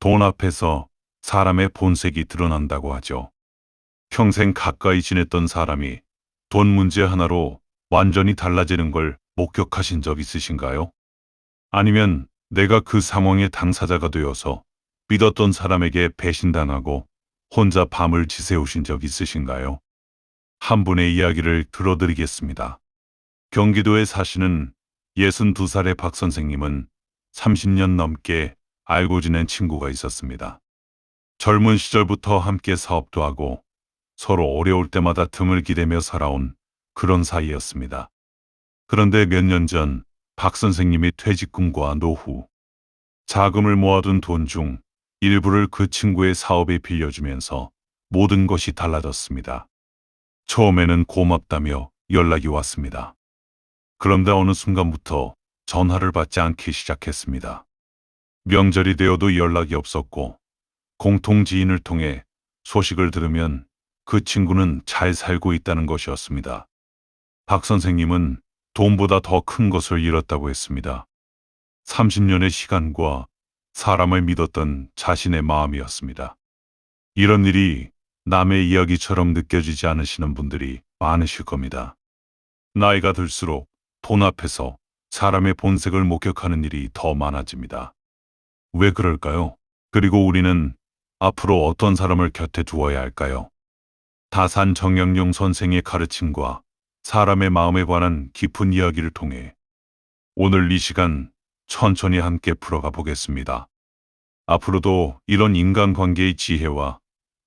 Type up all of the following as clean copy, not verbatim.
돈 앞에서 사람의 본색이 드러난다고 하죠. 평생 가까이 지냈던 사람이 돈 문제 하나로 완전히 달라지는 걸 목격하신 적 있으신가요? 아니면 내가 그 상황의 당사자가 되어서 믿었던 사람에게 배신당하고 혼자 밤을 지새우신 적 있으신가요? 한 분의 이야기를 들어드리겠습니다. 경기도에 사시는 62살의 박 선생님은 30년 넘게 알고 지낸 친구가 있었습니다. 젊은 시절부터 함께 사업도 하고 서로 어려울 때마다 등을 기대며 살아온 그런 사이였습니다. 그런데 몇 년 전 박 선생님이 퇴직금과 노후, 자금을 모아둔 돈 중 일부를 그 친구의 사업에 빌려주면서 모든 것이 달라졌습니다. 처음에는 고맙다며 연락이 왔습니다. 그런데 어느 순간부터 전화를 받지 않기 시작했습니다. 명절이 되어도 연락이 없었고 공통 지인을 통해 소식을 들으면 그 친구는 잘 살고 있다는 것이었습니다. 박 선생님은 돈보다 더 큰 것을 잃었다고 했습니다. 30년의 시간과 사람을 믿었던 자신의 마음이었습니다. 이런 일이 남의 이야기처럼 느껴지지 않으시는 분들이 많으실 겁니다. 나이가 들수록 돈 앞에서 사람의 본색을 목격하는 일이 더 많아집니다. 왜 그럴까요? 그리고 우리는 앞으로 어떤 사람을 곁에 두어야 할까요? 다산 정영용 선생의 가르침과 사람의 마음에 관한 깊은 이야기를 통해 오늘 이 시간 천천히 함께 풀어가 보겠습니다. 앞으로도 이런 인간관계의 지혜와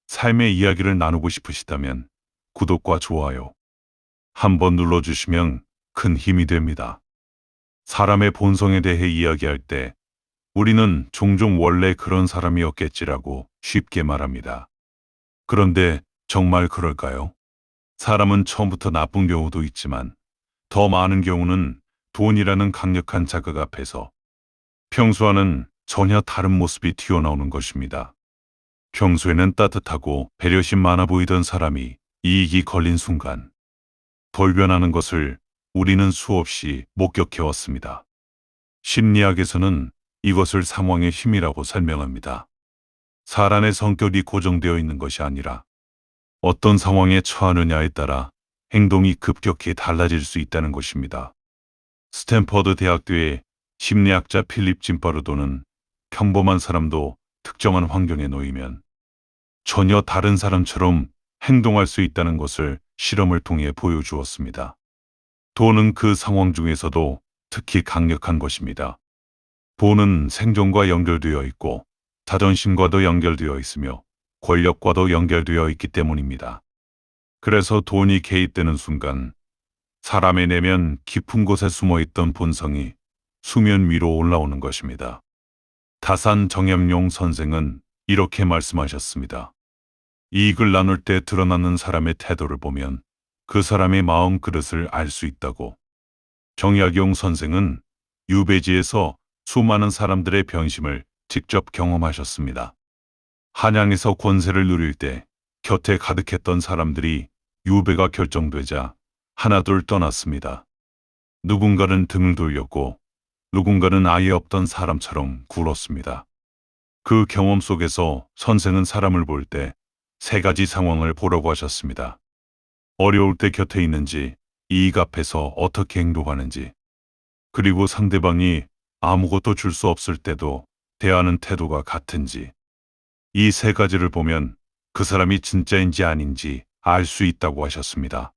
삶의 이야기를 나누고 싶으시다면 구독과 좋아요 한번 눌러주시면 큰 힘이 됩니다. 사람의 본성에 대해 이야기할 때 우리는 종종 원래 그런 사람이었겠지라고 쉽게 말합니다. 그런데 정말 그럴까요? 사람은 처음부터 나쁜 경우도 있지만 더 많은 경우는 돈이라는 강력한 자극 앞에서 평소와는 전혀 다른 모습이 튀어나오는 것입니다. 평소에는 따뜻하고 배려심 많아 보이던 사람이 이익이 걸린 순간 돌변하는 것을 우리는 수없이 목격해왔습니다. 심리학에서는 이것을 상황의 힘이라고 설명합니다. 사람의 성격이 고정되어 있는 것이 아니라 어떤 상황에 처하느냐에 따라 행동이 급격히 달라질 수 있다는 것입니다. 스탠퍼드 대학교의 심리학자 필립 짐바르도는 평범한 사람도 특정한 환경에 놓이면 전혀 다른 사람처럼 행동할 수 있다는 것을 실험을 통해 보여주었습니다. 돈은 그 상황 중에서도 특히 강력한 것입니다. 돈은 생존과 연결되어 있고 자존심과도 연결되어 있으며 권력과도 연결되어 있기 때문입니다. 그래서 돈이 개입되는 순간 사람의 내면 깊은 곳에 숨어있던 본성이 수면 위로 올라오는 것입니다. 다산 정영용 선생은 이렇게 말씀하셨습니다. 이익을 나눌 때 드러나는 사람의 태도를 보면 그 사람의 마음 그릇을 알 수 있다고. 정약용 선생은 유배지에서 수많은 사람들의 변심을 직접 경험하셨습니다. 한양에서 권세를 누릴 때 곁에 가득했던 사람들이 유배가 결정되자 하나둘 떠났습니다. 누군가는 등을 돌렸고 누군가는 아예 없던 사람처럼 굴었습니다. 그 경험 속에서 선생은 사람을 볼 때 세 가지 상황을 보라고 하셨습니다. 어려울 때 곁에 있는지, 이익 앞에서 어떻게 행동하는지, 그리고 상대방이 아무것도 줄 수 없을 때도 대하는 태도가 같은지, 이 세 가지를 보면 그 사람이 진짜인지 아닌지 알 수 있다고 하셨습니다.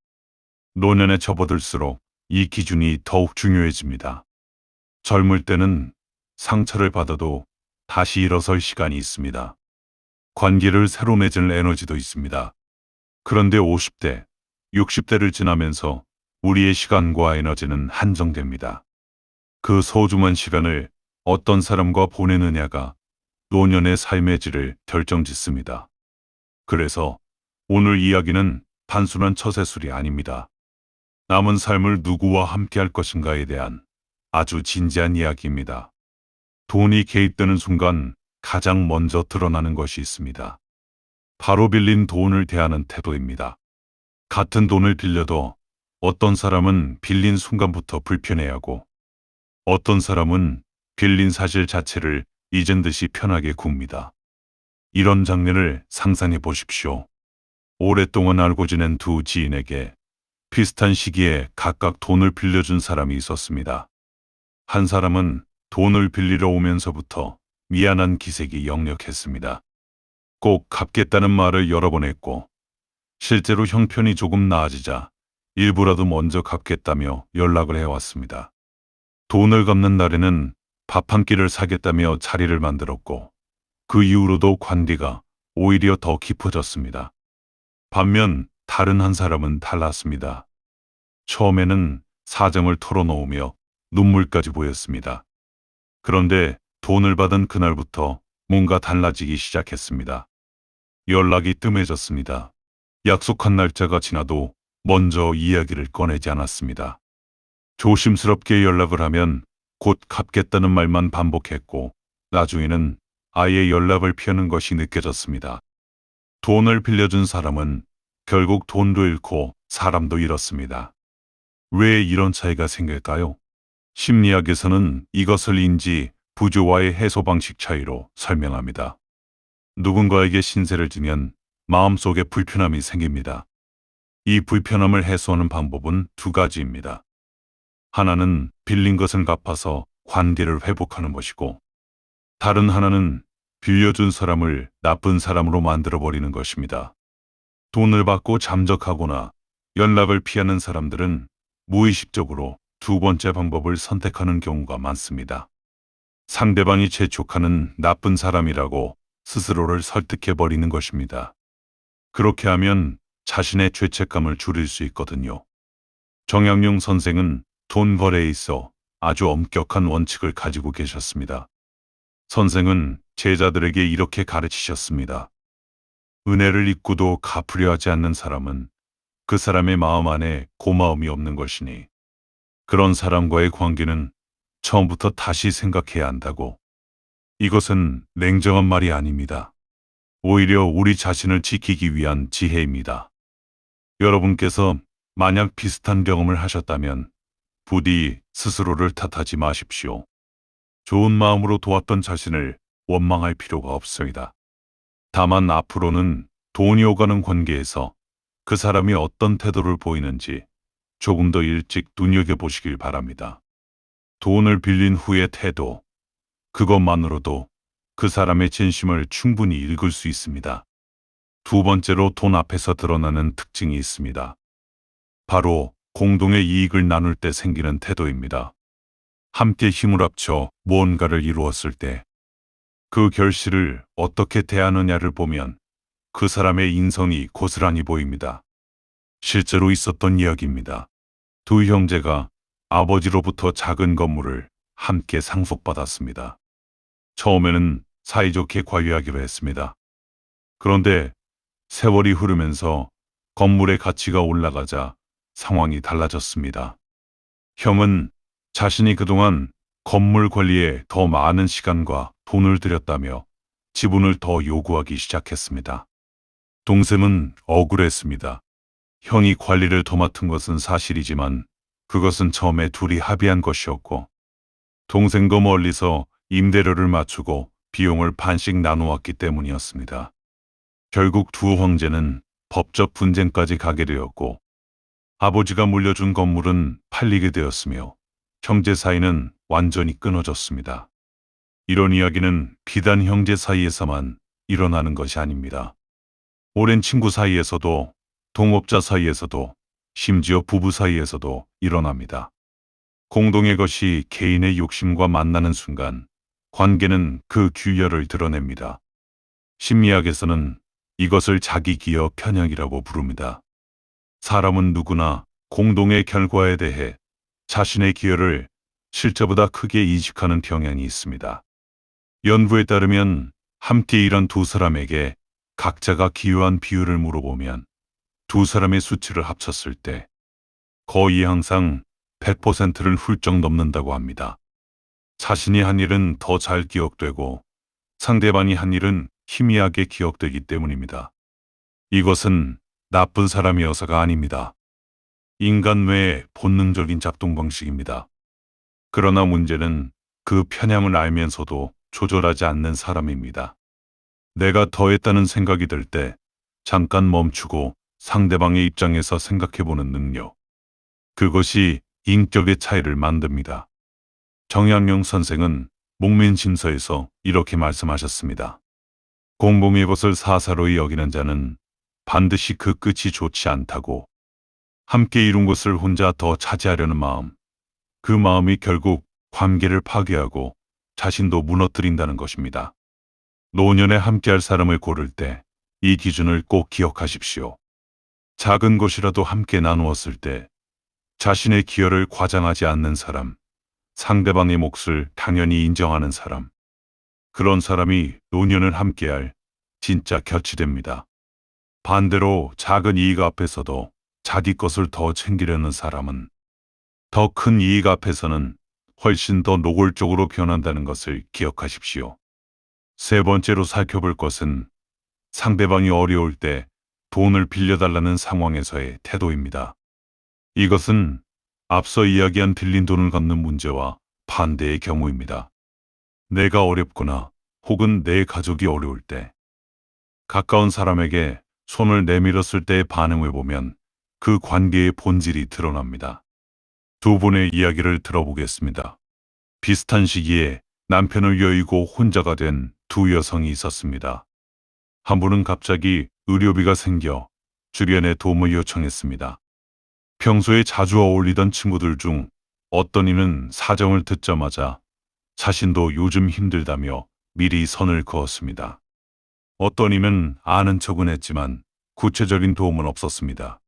노년에 접어들수록 이 기준이 더욱 중요해집니다. 젊을 때는 상처를 받아도 다시 일어설 시간이 있습니다. 관계를 새로 맺을 에너지도 있습니다. 그런데 50대, 60대를 지나면서 우리의 시간과 에너지는 한정됩니다. 그 소중한 시간을 어떤 사람과 보내느냐가 노년의 삶의 질을 결정짓습니다. 그래서 오늘 이야기는 단순한 처세술이 아닙니다. 남은 삶을 누구와 함께 할 것인가에 대한 아주 진지한 이야기입니다. 돈이 개입되는 순간 가장 먼저 드러나는 것이 있습니다. 바로 빌린 돈을 대하는 태도입니다. 같은 돈을 빌려도 어떤 사람은 빌린 순간부터 불편해하고 어떤 사람은 빌린 사실 자체를 잊은 듯이 편하게 굽니다. 이런 장면을 상상해 보십시오. 오랫동안 알고 지낸 두 지인에게 비슷한 시기에 각각 돈을 빌려준 사람이 있었습니다. 한 사람은 돈을 빌리러 오면서부터 미안한 기색이 역력했습니다. 꼭 갚겠다는 말을 여러 번 했고, 실제로 형편이 조금 나아지자 일부라도 먼저 갚겠다며 연락을 해왔습니다. 돈을 갚는 날에는 밥 한 끼를 사겠다며 자리를 만들었고, 그 이후로도 관계가 오히려 더 깊어졌습니다. 반면 다른 한 사람은 달랐습니다. 처음에는 사정을 털어놓으며 눈물까지 보였습니다. 그런데 돈을 받은 그날부터 뭔가 달라지기 시작했습니다. 연락이 뜸해졌습니다. 약속한 날짜가 지나도 먼저 이야기를 꺼내지 않았습니다. 조심스럽게 연락을 하면 곧 갚겠다는 말만 반복했고, 나중에는 아예 연락을 피하는 것이 느껴졌습니다. 돈을 빌려준 사람은 결국 돈도 잃고 사람도 잃었습니다. 왜 이런 차이가 생길까요? 심리학에서는 이것을 인지 부조화의 해소 방식 차이로 설명합니다. 누군가에게 신세를 지면 마음속에 불편함이 생깁니다. 이 불편함을 해소하는 방법은 두 가지입니다. 하나는 빌린 것을 갚아서 관계를 회복하는 것이고, 다른 하나는 빌려준 사람을 나쁜 사람으로 만들어버리는 것입니다. 돈을 받고 잠적하거나 연락을 피하는 사람들은 무의식적으로 두 번째 방법을 선택하는 경우가 많습니다. 상대방이 재촉하는 나쁜 사람이라고 스스로를 설득해버리는 것입니다. 그렇게 하면 자신의 죄책감을 줄일 수 있거든요. 정약용 선생은 돈 거래에 있어 아주 엄격한 원칙을 가지고 계셨습니다. 선생은 제자들에게 이렇게 가르치셨습니다. 은혜를 입고도 갚으려 하지 않는 사람은 그 사람의 마음 안에 고마움이 없는 것이니, 그런 사람과의 관계는 처음부터 다시 생각해야 한다고. 이것은 냉정한 말이 아닙니다. 오히려 우리 자신을 지키기 위한 지혜입니다. 여러분께서 만약 비슷한 경험을 하셨다면 부디 스스로를 탓하지 마십시오. 좋은 마음으로 도왔던 자신을 원망할 필요가 없습니다. 다만 앞으로는 돈이 오가는 관계에서 그 사람이 어떤 태도를 보이는지 조금 더 일찍 눈여겨보시길 바랍니다. 돈을 빌린 후의 태도, 그것만으로도 그 사람의 진심을 충분히 읽을 수 있습니다. 두 번째로 돈 앞에서 드러나는 특징이 있습니다. 바로 공동의 이익을 나눌 때 생기는 태도입니다. 함께 힘을 합쳐 무언가를 이루었을 때 그 결실을 어떻게 대하느냐를 보면 그 사람의 인성이 고스란히 보입니다. 실제로 있었던 이야기입니다. 두 형제가 아버지로부터 작은 건물을 함께 상속받았습니다. 처음에는 사이좋게 관리하기로 했습니다. 그런데 세월이 흐르면서 건물의 가치가 올라가자 상황이 달라졌습니다. 형은 자신이 그동안 건물 관리에 더 많은 시간과 돈을 들였다며 지분을 더 요구하기 시작했습니다. 동생은 억울했습니다. 형이 관리를 더 맡은 것은 사실이지만 그것은 처음에 둘이 합의한 것이었고, 동생도 멀리서 임대료를 맞추고 비용을 반씩 나누었기 때문이었습니다. 결국 두 형제는 법적 분쟁까지 가게 되었고, 아버지가 물려준 건물은 팔리게 되었으며 형제 사이는 완전히 끊어졌습니다. 이런 이야기는 비단 형제 사이에서만 일어나는 것이 아닙니다. 오랜 친구 사이에서도, 동업자 사이에서도, 심지어 부부 사이에서도 일어납니다. 공동의 것이 개인의 욕심과 만나는 순간 관계는 그 규열을 드러냅니다. 심리학에서는 이것을 자기기여 편향이라고 부릅니다. 사람은 누구나 공동의 결과에 대해 자신의 기여를 실제보다 크게 인식하는 경향이 있습니다. 연구에 따르면 함께 일한 두 사람에게 각자가 기여한 비율을 물어보면 두 사람의 수치를 합쳤을 때 거의 항상 100%를 훌쩍 넘는다고 합니다. 자신이 한 일은 더 잘 기억되고 상대방이 한 일은 희미하게 기억되기 때문입니다. 이것은 나쁜 사람이어서가 아닙니다. 인간 뇌의 본능적인 작동 방식입니다. 그러나 문제는 그 편향을 알면서도 조절하지 않는 사람입니다. 내가 더했다는 생각이 들 때 잠깐 멈추고 상대방의 입장에서 생각해보는 능력. 그것이 인격의 차이를 만듭니다. 정약용 선생은 목민심서에서 이렇게 말씀하셨습니다. 공범의 것을 사사로이 여기는 자는 반드시 그 끝이 좋지 않다고. 함께 이룬 것을 혼자 더 차지하려는 마음, 그 마음이 결국 관계를 파괴하고 자신도 무너뜨린다는 것입니다. 노년에 함께할 사람을 고를 때 이 기준을 꼭 기억하십시오. 작은 것이라도 함께 나누었을 때 자신의 기여를 과장하지 않는 사람, 상대방의 몫을 당연히 인정하는 사람, 그런 사람이 노년을 함께할 진짜 곁이 됩니다. 반대로 작은 이익 앞에서도 자기 것을 더 챙기려는 사람은 더 큰 이익 앞에서는 훨씬 더 노골적으로 변한다는 것을 기억하십시오. 세 번째로 살펴볼 것은 상대방이 어려울 때 돈을 빌려달라는 상황에서의 태도입니다. 이것은 앞서 이야기한 빌린 돈을 갚는 문제와 반대의 경우입니다. 내가 어렵거나 혹은 내 가족이 어려울 때 가까운 사람에게 손을 내밀었을 때의 반응을 보면 그 관계의 본질이 드러납니다. 두 분의 이야기를 들어보겠습니다. 비슷한 시기에 남편을 여의고 혼자가 된 두 여성이 있었습니다. 한 분은 갑자기 의료비가 생겨 주변에 도움을 요청했습니다. 평소에 자주 어울리던 친구들 중 어떤 이는 사정을 듣자마자 자신도 요즘 힘들다며 미리 선을 그었습니다. 어떤 이는 아는 척은 했지만 구체적인 도움은 없었습니다.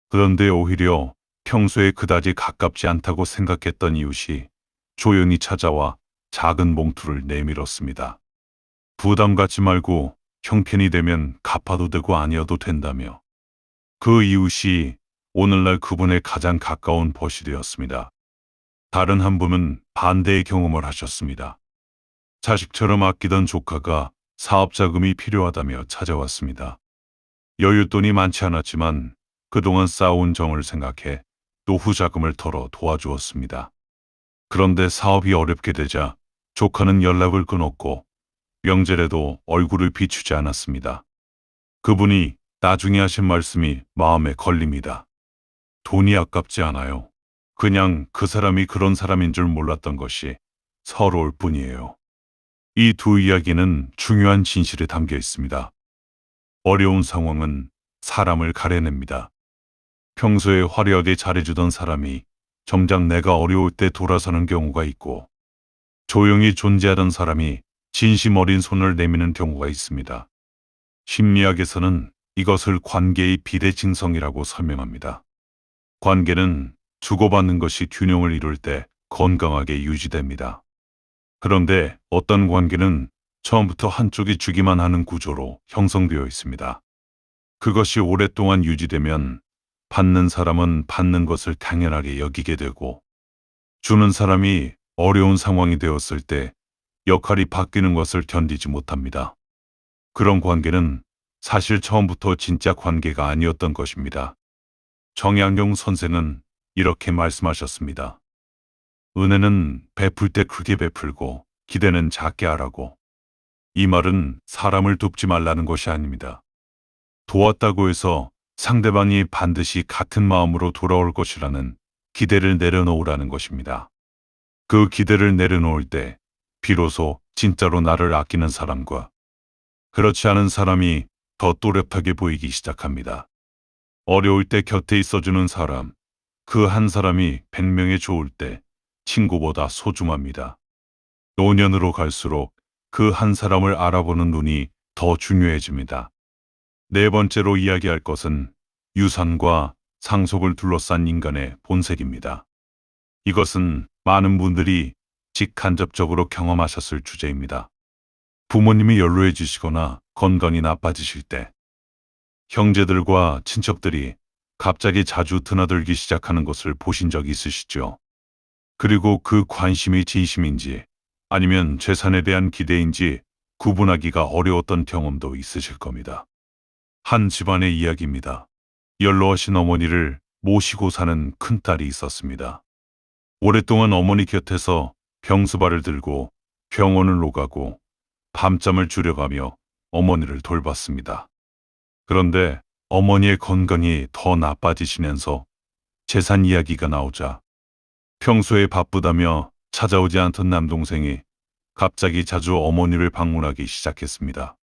그런데 오히려 평소에 그다지 가깝지 않다고 생각했던 이웃이 조용히 찾아와 작은 봉투를 내밀었습니다. 부담 갖지 말고 형편이 되면 갚아도 되고 아니어도 된다며. 그 이웃이 오늘날 그분의 가장 가까운 벗이 되었습니다. 다른 한 분은 반대의 경험을 하셨습니다. 자식처럼 아끼던 조카가 사업 자금이 필요하다며 찾아왔습니다. 여윳돈이 많지 않았지만 그동안 쌓아온 정을 생각해 노후 자금을 털어 도와주었습니다. 그런데 사업이 어렵게 되자 조카는 연락을 끊었고 명절에도 얼굴을 비추지 않았습니다. 그분이 나중에 하신 말씀이 마음에 걸립니다. 돈이 아깝지 않아요. 그냥 그 사람이 그런 사람인 줄 몰랐던 것이 서러울 뿐이에요. 이 두 이야기는 중요한 진실이 담겨 있습니다. 어려운 상황은 사람을 가려냅니다. 평소에 화려하게 잘해주던 사람이 정작 내가 어려울 때 돌아서는 경우가 있고, 조용히 존재하던 사람이 진심 어린 손을 내미는 경우가 있습니다. 심리학에서는 이것을 관계의 비대칭성이라고 설명합니다. 관계는 주고받는 것이 균형을 이룰 때 건강하게 유지됩니다. 그런데 어떤 관계는 처음부터 한쪽이 주기만 하는 구조로 형성되어 있습니다. 그것이 오랫동안 유지되면 받는 사람은 받는 것을 당연하게 여기게 되고, 주는 사람이 어려운 상황이 되었을 때 역할이 바뀌는 것을 견디지 못합니다. 그런 관계는 사실 처음부터 진짜 관계가 아니었던 것입니다. 정약용 선생은 이렇게 말씀하셨습니다. 은혜는 베풀 때 크게 베풀고 기대는 작게 하라고. 이 말은 사람을 돕지 말라는 것이 아닙니다. 도왔다고 해서 상대방이 반드시 같은 마음으로 돌아올 것이라는 기대를 내려놓으라는 것입니다. 그 기대를 내려놓을 때 비로소 진짜로 나를 아끼는 사람과 그렇지 않은 사람이 더 또렷하게 보이기 시작합니다. 어려울 때 곁에 있어주는 사람, 그 한 사람이 100명에 좋을 때 친구보다 소중합니다. 노년으로 갈수록 그 한 사람을 알아보는 눈이 더 중요해집니다. 네 번째로 이야기할 것은 유산과 상속을 둘러싼 인간의 본색입니다. 이것은 많은 분들이 직간접적으로 경험하셨을 주제입니다. 부모님이 연로해지시거나 건강이 나빠지실 때 형제들과 친척들이 갑자기 자주 드나들기 시작하는 것을 보신 적 있으시죠? 그리고 그 관심이 진심인지 아니면 재산에 대한 기대인지 구분하기가 어려웠던 경험도 있으실 겁니다. 한 집안의 이야기입니다. 연로하신 어머니를 모시고 사는 큰딸이 있었습니다. 오랫동안 어머니 곁에서 병수발을 들고 병원을 오가고 밤잠을 줄여가며 어머니를 돌봤습니다. 그런데 어머니의 건강이 더 나빠지시면서 재산 이야기가 나오자 평소에 바쁘다며 찾아오지 않던 남동생이 갑자기 자주 어머니를 방문하기 시작했습니다.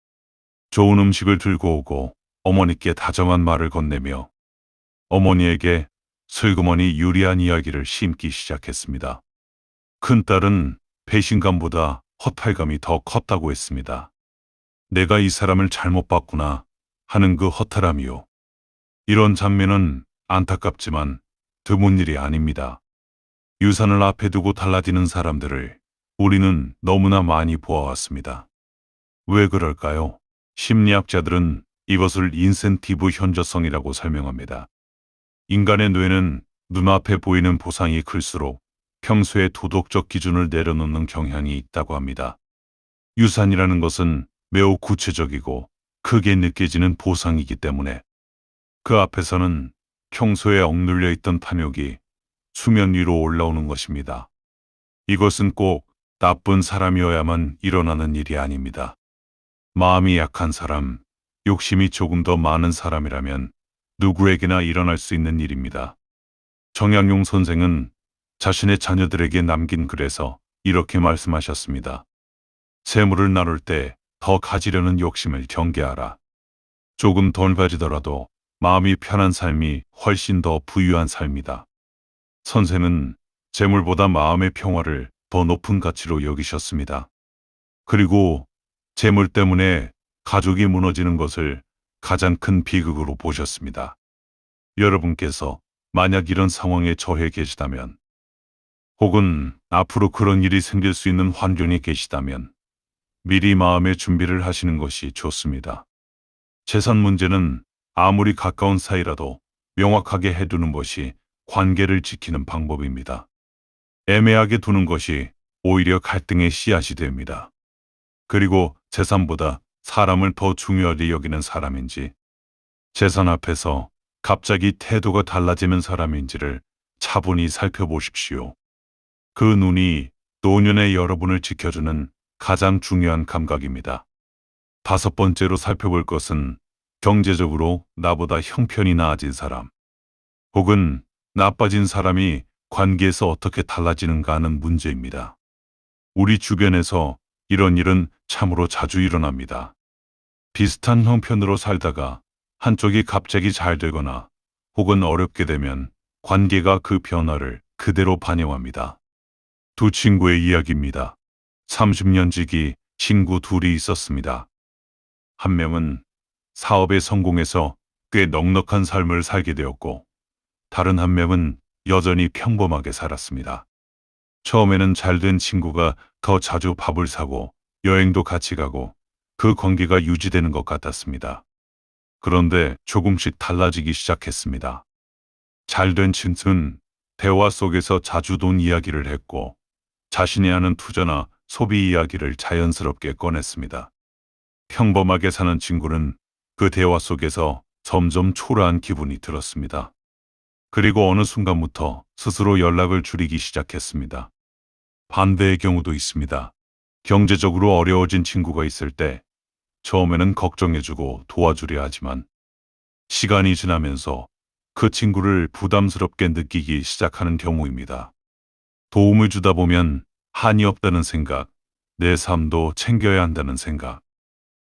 좋은 음식을 들고 오고 어머니께 다정한 말을 건네며 어머니에게 슬그머니 유리한 이야기를 심기 시작했습니다. 큰딸은 배신감보다 허탈감이 더 컸다고 했습니다. 내가 이 사람을 잘못 봤구나 하는 그 허탈함이요. 이런 장면은 안타깝지만 드문 일이 아닙니다. 유산을 앞에 두고 달라지는 사람들을 우리는 너무나 많이 보아왔습니다. 왜 그럴까요? 심리학자들은 이것을 인센티브 현저성이라고 설명합니다. 인간의 뇌는 눈앞에 보이는 보상이 클수록 평소에 도덕적 기준을 내려놓는 경향이 있다고 합니다. 유산이라는 것은 매우 구체적이고 크게 느껴지는 보상이기 때문에 그 앞에서는 평소에 억눌려 있던 탐욕이 수면 위로 올라오는 것입니다. 이것은 꼭 나쁜 사람이어야만 일어나는 일이 아닙니다. 마음이 약한 사람, 욕심이 조금 더 많은 사람이라면 누구에게나 일어날 수 있는 일입니다. 정약용 선생은 자신의 자녀들에게 남긴 글에서 이렇게 말씀하셨습니다. 재물을 나눌 때 더 가지려는 욕심을 경계하라. 조금 덜 가지더라도 마음이 편한 삶이 훨씬 더 부유한 삶이다. 선생은 재물보다 마음의 평화를 더 높은 가치로 여기셨습니다. 그리고 재물 때문에 가족이 무너지는 것을 가장 큰 비극으로 보셨습니다. 여러분께서 만약 이런 상황에 처해 계시다면 혹은 앞으로 그런 일이 생길 수 있는 환경에 계시다면 미리 마음의 준비를 하시는 것이 좋습니다. 재산 문제는 아무리 가까운 사이라도 명확하게 해두는 것이 관계를 지키는 방법입니다. 애매하게 두는 것이 오히려 갈등의 씨앗이 됩니다. 그리고 재산보다 사람을 더 중요하게 여기는 사람인지, 재산 앞에서 갑자기 태도가 달라지는 사람인지를 차분히 살펴보십시오. 그 눈이 노년의 여러분을 지켜주는 가장 중요한 감각입니다. 다섯 번째로 살펴볼 것은 경제적으로 나보다 형편이 나아진 사람, 혹은 나빠진 사람이 관계에서 어떻게 달라지는가 하는 문제입니다. 우리 주변에서 이런 일은 참으로 자주 일어납니다. 비슷한 형편으로 살다가 한쪽이 갑자기 잘 되거나 혹은 어렵게 되면 관계가 그 변화를 그대로 반영합니다. 두 친구의 이야기입니다. 30년 지기 친구 둘이 있었습니다. 한 명은 사업에 성공해서 꽤 넉넉한 삶을 살게 되었고, 다른 한 명은 여전히 평범하게 살았습니다. 처음에는 잘된 친구가 더 자주 밥을 사고 여행도 같이 가고 그 관계가 유지되는 것 같았습니다. 그런데 조금씩 달라지기 시작했습니다. 잘된 친구는 대화 속에서 자주 돈 이야기를 했고 자신이 하는 투자나 소비 이야기를 자연스럽게 꺼냈습니다. 평범하게 사는 친구는 그 대화 속에서 점점 초라한 기분이 들었습니다. 그리고 어느 순간부터 스스로 연락을 줄이기 시작했습니다. 반대의 경우도 있습니다. 경제적으로 어려워진 친구가 있을 때 처음에는 걱정해주고 도와주려 하지만 시간이 지나면서 그 친구를 부담스럽게 느끼기 시작하는 경우입니다. 도움을 주다 보면 한이 없다는 생각, 내 삶도 챙겨야 한다는 생각.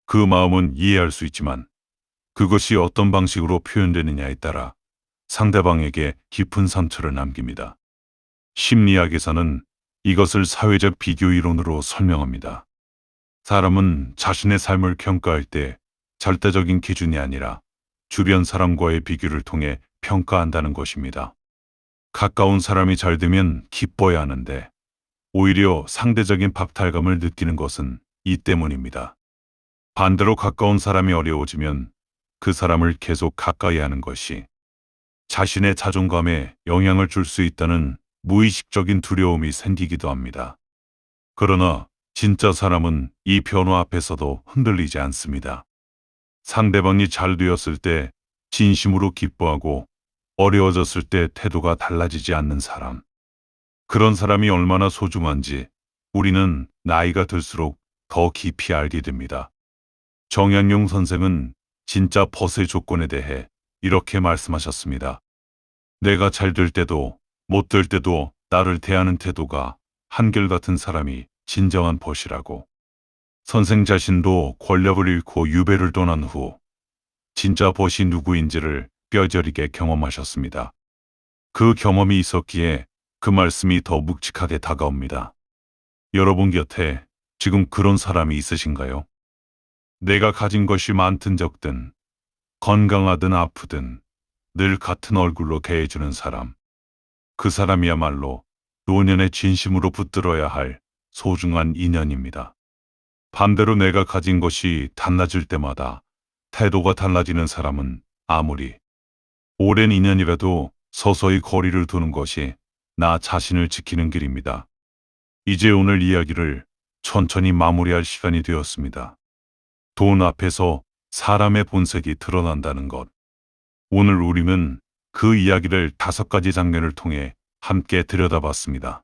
그 마음은 이해할 수 있지만 그것이 어떤 방식으로 표현되느냐에 따라 상대방에게 깊은 상처를 남깁니다. 심리학에서는 이것을 사회적 비교 이론으로 설명합니다. 사람은 자신의 삶을 평가할 때 절대적인 기준이 아니라 주변 사람과의 비교를 통해 평가한다는 것입니다. 가까운 사람이 잘 되면 기뻐야 하는데 오히려 상대적인 박탈감을 느끼는 것은 이 때문입니다. 반대로 가까운 사람이 어려워지면 그 사람을 계속 가까이 하는 것이 자신의 자존감에 영향을 줄 수 있다는 무의식적인 두려움이 생기기도 합니다. 그러나 진짜 사람은 이 변화 앞에서도 흔들리지 않습니다. 상대방이 잘 되었을 때 진심으로 기뻐하고 어려워졌을 때 태도가 달라지지 않는 사람. 그런 사람이 얼마나 소중한지 우리는 나이가 들수록 더 깊이 알게 됩니다. 정약용 선생은 진짜 벗의 조건에 대해 이렇게 말씀하셨습니다. 내가 잘 될 때도 못 될 때도 나를 대하는 태도가 한결같은 사람이 진정한 벗이라고. 선생 자신도 권력을 잃고 유배를 떠난 후 진짜 벗이 누구인지를 뼈저리게 경험하셨습니다. 그 경험이 있었기에 그 말씀이 더 묵직하게 다가옵니다. 여러분 곁에 지금 그런 사람이 있으신가요? 내가 가진 것이 많든 적든, 건강하든 아프든 늘 같은 얼굴로 대해주는 사람. 그 사람이야말로 노년에 진심으로 붙들어야 할 소중한 인연입니다. 반대로 내가 가진 것이 단낮을 때마다 태도가 달라지는 사람은 아무리 오랜 인연이라도 서서히 거리를 두는 것이 나 자신을 지키는 길입니다. 이제 오늘 이야기를 천천히 마무리할 시간이 되었습니다. 돈 앞에서 사람의 본색이 드러난다는 것. 오늘 우리는 그 이야기를 5가지 장면을 통해 함께 들여다봤습니다.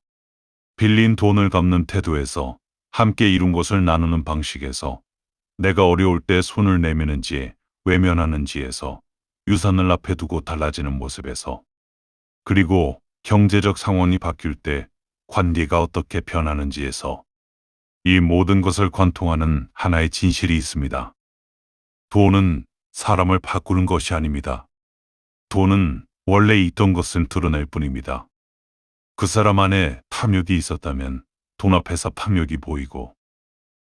빌린 돈을 갚는 태도에서, 함께 이룬 것을 나누는 방식에서, 내가 어려울 때 손을 내미는지 외면하는지에서, 유산을 앞에 두고 달라지는 모습에서, 그리고 경제적 상황이 바뀔 때 관계가 어떻게 변하는지에서 이 모든 것을 관통하는 하나의 진실이 있습니다. 돈은 사람을 바꾸는 것이 아닙니다. 돈은 원래 있던 것을 드러낼 뿐입니다. 그 사람 안에 탐욕이 있었다면 돈 앞에서 탐욕이 보이고,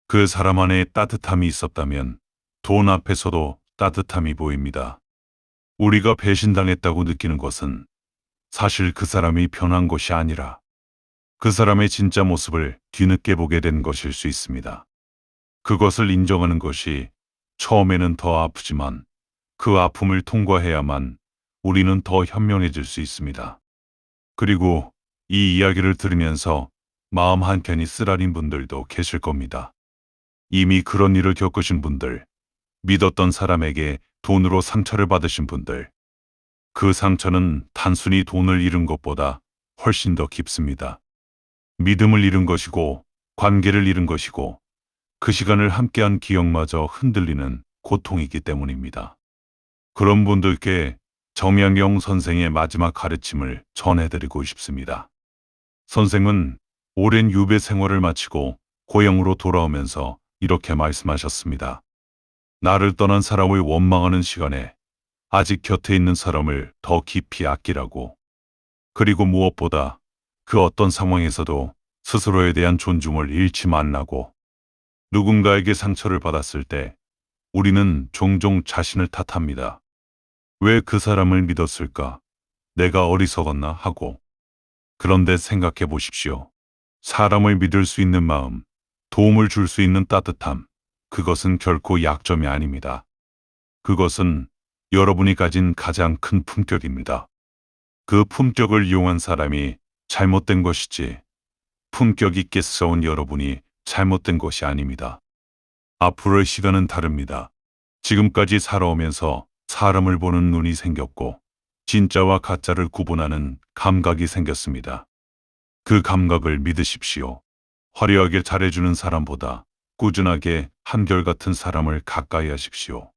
그 사람 안에 따뜻함이 있었다면 돈 앞에서도 따뜻함이 보입니다. 우리가 배신당했다고 느끼는 것은 사실 그 사람이 변한 것이 아니라 그 사람의 진짜 모습을 뒤늦게 보게 된 것일 수 있습니다. 그것을 인정하는 것이 처음에는 더 아프지만 그 아픔을 통과해야만 우리는 더 현명해질 수 있습니다. 그리고 이 이야기를 들으면서 마음 한켠이 쓰라린 분들도 계실 겁니다. 이미 그런 일을 겪으신 분들, 믿었던 사람에게 돈으로 상처를 받으신 분들, 그 상처는 단순히 돈을 잃은 것보다 훨씬 더 깊습니다. 믿음을 잃은 것이고, 관계를 잃은 것이고, 그 시간을 함께한 기억마저 흔들리는 고통이기 때문입니다. 그런 분들께 정약용 선생의 마지막 가르침을 전해드리고 싶습니다. 선생은 오랜 유배 생활을 마치고 고향으로 돌아오면서 이렇게 말씀하셨습니다. 나를 떠난 사람을 원망하는 시간에 아직 곁에 있는 사람을 더 깊이 아끼라고. 그리고 무엇보다 그 어떤 상황에서도 스스로에 대한 존중을 잃지 말라고. 누군가에게 상처를 받았을 때 우리는 종종 자신을 탓합니다. 왜 그 사람을 믿었을까? 내가 어리석었나 하고. 그런데 생각해 보십시오. 사람을 믿을 수 있는 마음, 도움을 줄 수 있는 따뜻함, 그것은 결코 약점이 아닙니다. 그것은 여러분이 가진 가장 큰 품격입니다. 그 품격을 이용한 사람이 잘못된 것이지, 품격 있게 싸운 여러분이 잘못된 것이 아닙니다. 앞으로의 시간은 다릅니다. 지금까지 살아오면서 사람을 보는 눈이 생겼고, 진짜와 가짜를 구분하는 감각이 생겼습니다. 그 감각을 믿으십시오. 화려하게 잘해주는 사람보다 꾸준하게 한결같은 사람을 가까이 하십시오.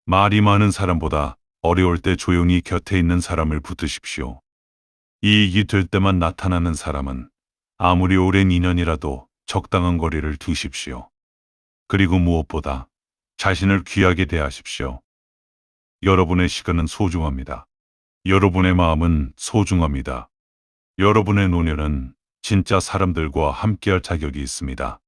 말이 많은 사람보다 어려울 때 조용히 곁에 있는 사람을 붙드십시오. 이익이 될 때만 나타나는 사람은 아무리 오랜 인연이라도 적당한 거리를 두십시오. 그리고 무엇보다 자신을 귀하게 대하십시오. 여러분의 시간은 소중합니다. 여러분의 마음은 소중합니다. 여러분의 노년은 진짜 사람들과 함께할 자격이 있습니다.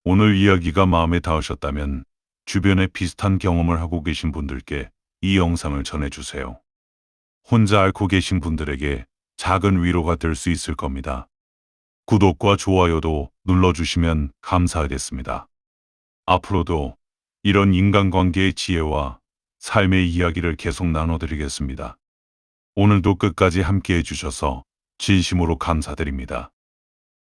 오늘 이야기가 마음에 닿으셨다면 주변에 비슷한 경험을 하고 계신 분들께 이 영상을 전해주세요. 혼자 앓고 계신 분들에게 작은 위로가 될 수 있을 겁니다. 구독과 좋아요도 눌러주시면 감사하겠습니다. 앞으로도 이런 인간관계의 지혜와 삶의 이야기를 계속 나눠드리겠습니다. 오늘도 끝까지 함께해 주셔서 진심으로 감사드립니다.